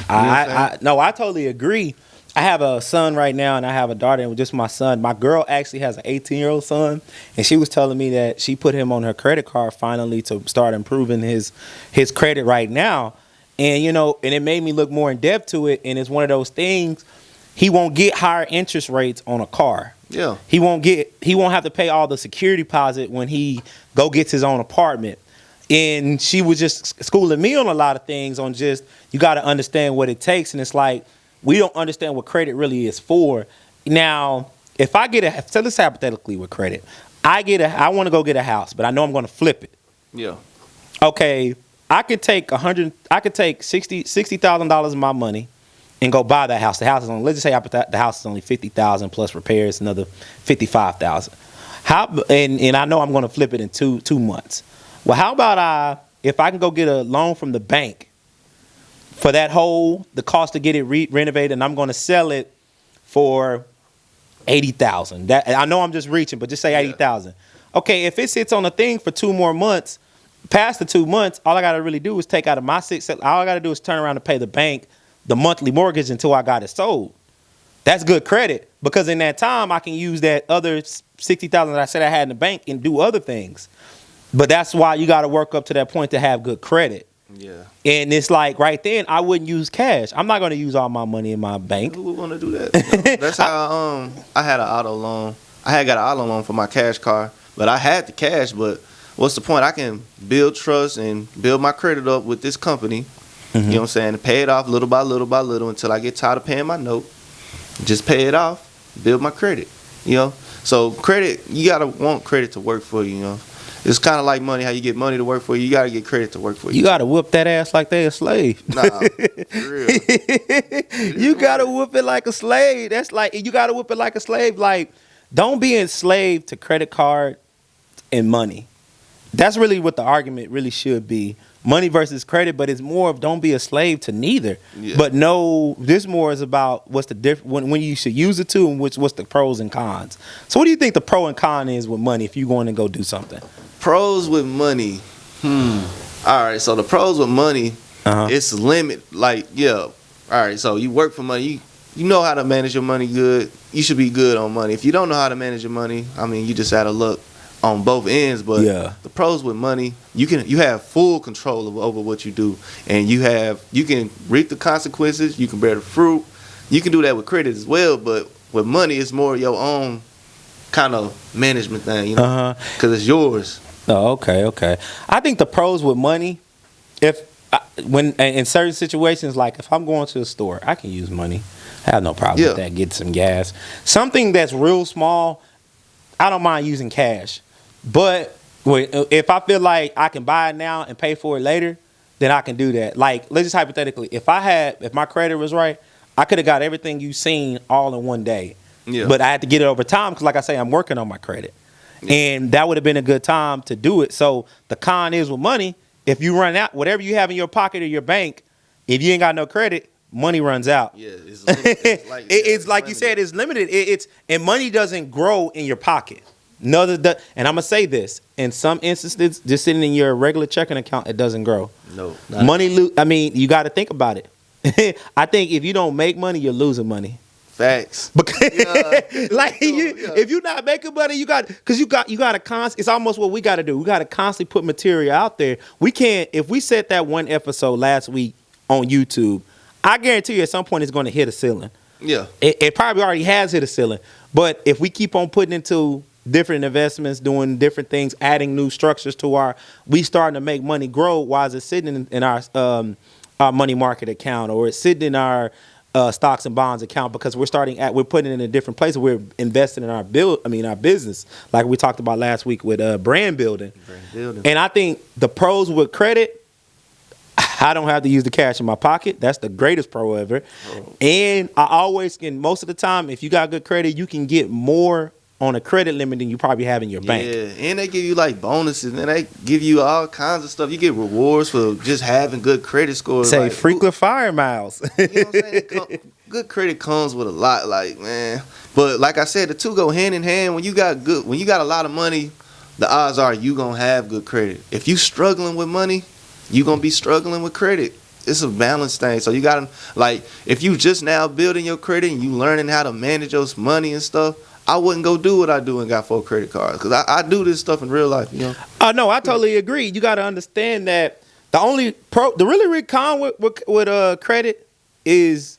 No, I totally agree. I have a son right now, and I have a daughter, and just my son. My girl actually has an 18-year-old son, and she was telling me that she put him on her credit card finally to start improving his credit right now. And and it made me look more in depth to it. And it's one of those things. He won't get higher interest rates on a car. Yeah. He won't have to pay all the security deposit when he gets his own apartment. And she was just schooling me on a lot of things on just you got to understand what it takes. And it's like we don't understand what credit really is for. Now, if I get so let's hypothetically with credit, I want to go get a house, but I know I'm going to flip it. Yeah. Okay, I could take $60,000 of my money and go buy that house. The house is only, let's just say the house is only $50,000 plus repairs, another $55,000. And I know I'm going to flip it in two months. Well, how about if I can go get a loan from the bank for the cost to get it renovated, and I'm going to sell it for $80,000. That I know I'm just reaching, but just say $80,000. Okay, if it sits on a thing for 2 more months, past the 2 months, all I got to really do is take out of my all I got to do is turn around and pay the bank the monthly mortgage until I got it sold. That's good credit because in that time I can use that other $60,000 that I said I had in the bank and do other things. But that's why you got to work up to that point to have good credit. Yeah. And it's like right then I wouldn't use cash. I'm not going to use all my money in my bank. Who would want to do that? That's how I had an auto loan. I had got an auto loan for my cash car, but I had the cash. But what's the point? I can build trust and build my credit up with this company. You know what I'm saying? And pay it off little by little by little until I get tired of paying my note. Just pay it off, build my credit. So credit, you gotta want credit to work for you. It's kind of like money. How you get money to work for you, you gotta get credit to work for you. You gotta whoop that ass like they a slave. Nah, for real. You gotta whoop it like a slave. That's like you gotta whoop it like a slave. Like, don't be enslaved to credit card and money. That's really what the argument really should be. Money versus credit, but it's more of don't be a slave to neither. Yeah. But no, this more is about what's the difference when you should use it to and what's the pros and cons. So what do you think the pro and con is with money if you're going to go do something? Pros with money. All right, so the pros with money, it's limit. Like, all right, so you work for money. You know how to manage your money good. You should be good on money. If you don't know how to manage your money, I mean, you just out of luck on both ends. But the pros with money, you have full control over what you do, and you can reap the consequences. You can bear the fruit. You can do that with credit as well, but with money, it's more your own kind of management thing, because it's yours. Oh, okay. I think the pros with money, when in certain situations, like if I'm going to the store, I can use money. I have no problem with that. Get some gas. Something that's real small, I don't mind using cash. But if I feel like I can buy it now and pay for it later, then I can do that. Like, let's just hypothetically, if my credit was right, I could have got everything you've seen all in one day. Yeah. But I had to get it over time because, like I say, I'm working on my credit. Yeah. And that would have been a good time to do it. So the con is with money, if you run out, whatever you have in your pocket or your bank, if you ain't got no credit, money runs out. Yeah, it's limited. It's like you said, it's limited. And money doesn't grow in your pocket. And I'm gonna say this: in some instances, just sitting in your regular checking account, it doesn't grow. No, money. I mean, you got to think about it. I think if you don't make money, you're losing money. Facts. Because if you're not making money, you got to constantly. It's almost what we got to do. We got to constantly put material out there. We can't. If we set that one episode last week on YouTube, I guarantee you at some point it's going to hit a ceiling. Yeah. It probably already has hit a ceiling. But if we keep on putting into different investments, doing different things, adding new structures to we starting to make money grow while it's sitting in our money market account, or it's sitting in our stocks and bonds account, because we're putting it in a different place. We're investing in our business, like we talked about last week with brand building. And I think the pros with credit, I don't have to use the cash in my pocket. That's the greatest pro ever. And I always can, most of the time, if you got good credit, you can get more on a credit limit than you probably have in your bank. Yeah, and they give you like bonuses, and they give you all kinds of stuff. You get rewards for just having good credit scores. Say, like, frequent flyer miles. You know what I'm saying? Good credit comes with a lot, like, man. But like I said, the two go hand in hand. When you got a lot of money, the odds are you gonna have good credit. If you struggling with money, you gonna be struggling with credit. it's a balance thing. So you gotta, like, if you just now building your credit and you learning how to manage your money and stuff, I wouldn't go do what I do and got 4 credit cards, because I do this stuff in real life, you know. No, I totally agree. You got to understand that the really big con with credit is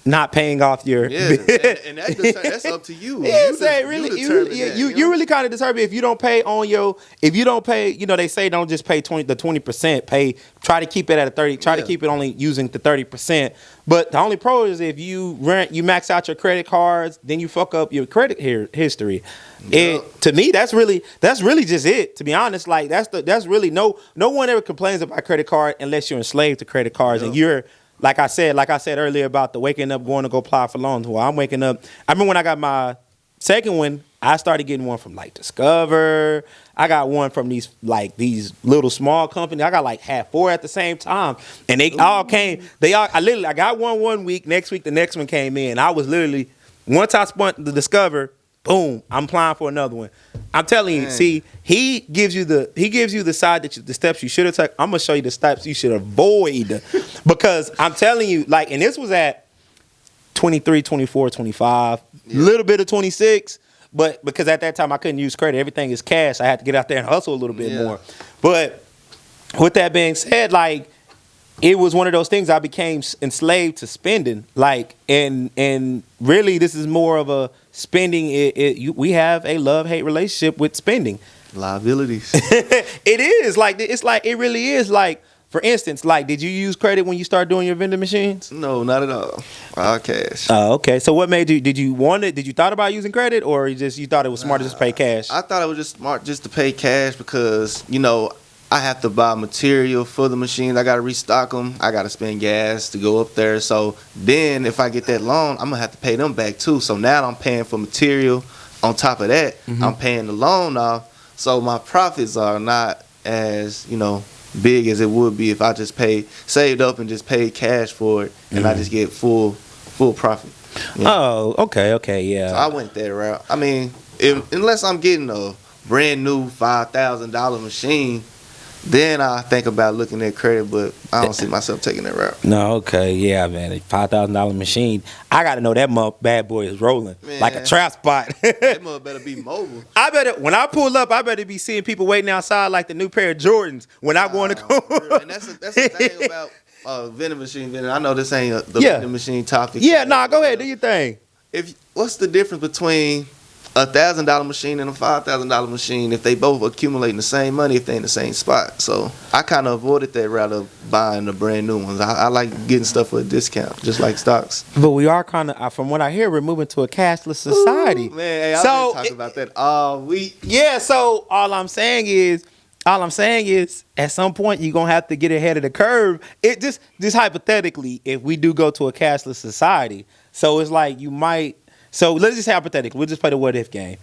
not paying off your and that's up to you. Yeah, you say really, you really kind of determine if you don't pay on your, if you don't pay, you know, they say don't just pay 20%, pay, try to keep it at a 30, try to keep it only using the 30%. But the only pro is if you max out your credit cards, then you fuck up your credit history. To me, that's really just it. To be honest, like that's really no one ever complains about credit card unless you're enslaved to credit cards and you're. Like I said earlier about the waking up, going to go apply for loans. Well, I'm waking up. I remember when I got my second one, I started getting one from like Discover. I got one from these little small companies. I got had 4 at the same time, and they all came. I got one week. Next week, the next one came in. I was literally, once I spent the Discover, boom, I'm applying for another one. I'm telling you, see, he gives you the side the steps you should have taken. I'm gonna show you the steps you should avoid, because I'm telling you, and this was at 23, 24, 25, little bit of 26, but because at that time I couldn't use credit, everything is cash. I had to get out there and hustle a little bit more. But with that being said, it was one of those things I became enslaved to spending, and really this is more of a spending. We have a love-hate relationship with spending. Liabilities. It is it really is. For instance, did you use credit when you started doing your vending machines? No, not at all. All cash. Oh, okay. So what made you? Did you want it? Did you thought about using credit, or you thought it was smart to just pay cash? I thought it was just smart just to pay cash because I have to buy material for the machines. I got to restock them. I got to spend gas to go up there. So then if I get that loan, I'm going to have to pay them back too. So now I'm paying for material. On top of that, I'm paying the loan off. So my profits are not as, big as it would be if I just saved up and just paid cash for it, and I just get full profit. Oh, okay, yeah. So I went that route. I mean, unless I'm getting a brand new $5,000 machine, then I think about looking at credit, but I don't see myself taking that route. No, okay, yeah, man. A $5,000 machine. I got to know that bad boy is rolling like a trap spot. That mother better be mobile. When I pull up, I better be seeing people waiting outside like the new pair of Jordans when I want to go. And that's the thing about vending machine. I know this ain't the vending machine topic. Yeah, go ahead, do your thing. What's the difference between $1,000 machine and a $5,000 machine if they both accumulating the same money if they in the same spot? So I kind of avoided that route of buying the brand new ones. I like getting stuff for a discount, just like stocks. But we are kind of, from what I hear, we're moving to a cashless society. Ooh, man, hey, I've been talking about that all week. Yeah, so all I'm saying is, at some point you're gonna have to get ahead of the curve. It just hypothetically, if we do go to a cashless society, so it's you might. So let's just say hypothetically, we'll just play the what if game.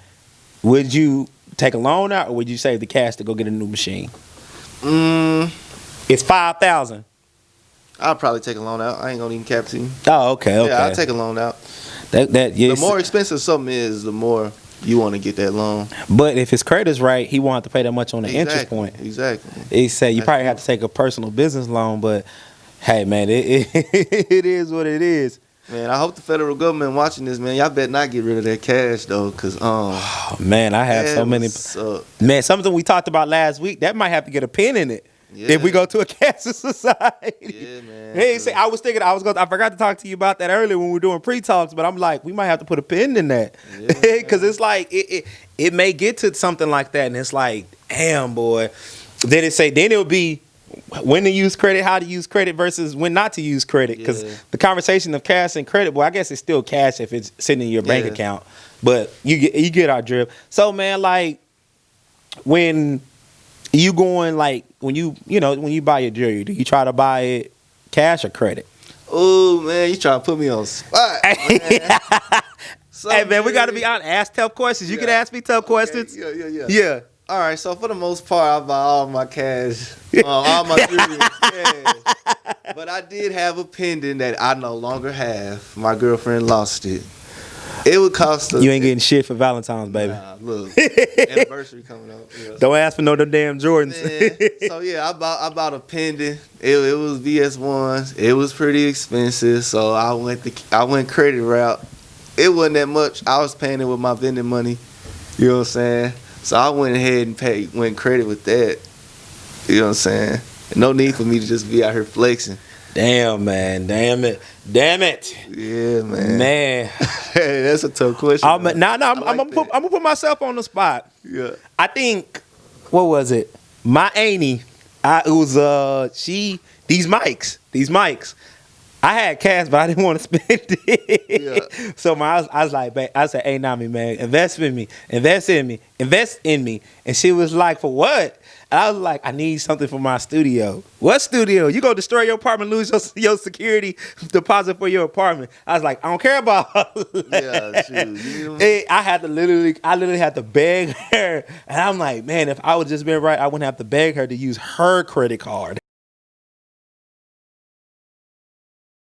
Would you take a loan out, or would you save the cash to go get a new machine? It's $5,000. I'll probably take a loan out. I ain't gonna even cap to you. Oh, okay. Yeah, I'll take a loan out. The more expensive something is, the more you want to get that loan. But if his credit's right, he won't have to pay that much on the interest point. Exactly. He said you probably have to take a personal business loan, but hey, man, it is what it is. Man, I hope the federal government watching this, man. Y'all better not get rid of that cash though, cause man, I have so many. Man, something we talked about last week that might have to get a pin in it if we go to a cashless society. Yeah, man. Hey, I forgot to talk to you about that earlier when we were doing pre-talks, but I'm like, we might have to put a pin in that, because it's it may get to something like that, and it's damn boy. Then it'll be when to use credit, how to use credit versus when not to use credit. Because the conversation of cash and credit, well, I guess it's still cash if it's sitting in your bank account. But you get our drift. So, man, when you going, when you buy your jewelry, do you try to buy it cash or credit? Oh, man, you trying to put me on the spot. Hey, man, we got to be honest. Ask tough questions. You can ask me tough questions. Yeah. All right, so for the most part, I buy all my cash, all my jewelry in cash. But I did have a pendant that I no longer have. My girlfriend lost it. It would cost us. You ain't getting shit for Valentine's, baby. Nah, look, anniversary coming up. Yeah. Don't ask for no damn Jordans. Man, so yeah, I bought a pendant. It was VS1s. It was pretty expensive, so I went credit route. It wasn't that much. I was paying it with my vending money. You know what I'm saying? So I went ahead and went credit with that. You know what I'm saying? No need for me to just be out here flexing. Damn, man. Damn it. Yeah, man. Man. Hey, that's a tough question. I'm gonna put myself on the spot. Yeah. I think, what was it? My auntie, these mics. I had cash, but I didn't want to spend it. Yeah. So I was like, I said, hey, Nami, man, invest in me. And she was like, for what? And I was like, I need something for my studio. What studio? You go destroy your apartment, lose your security deposit for your apartment. I was like, I don't care about Yeah, shoot. I literally had to beg her. And I'm like, man, if I would just been right, I wouldn't have to beg her to use her credit card.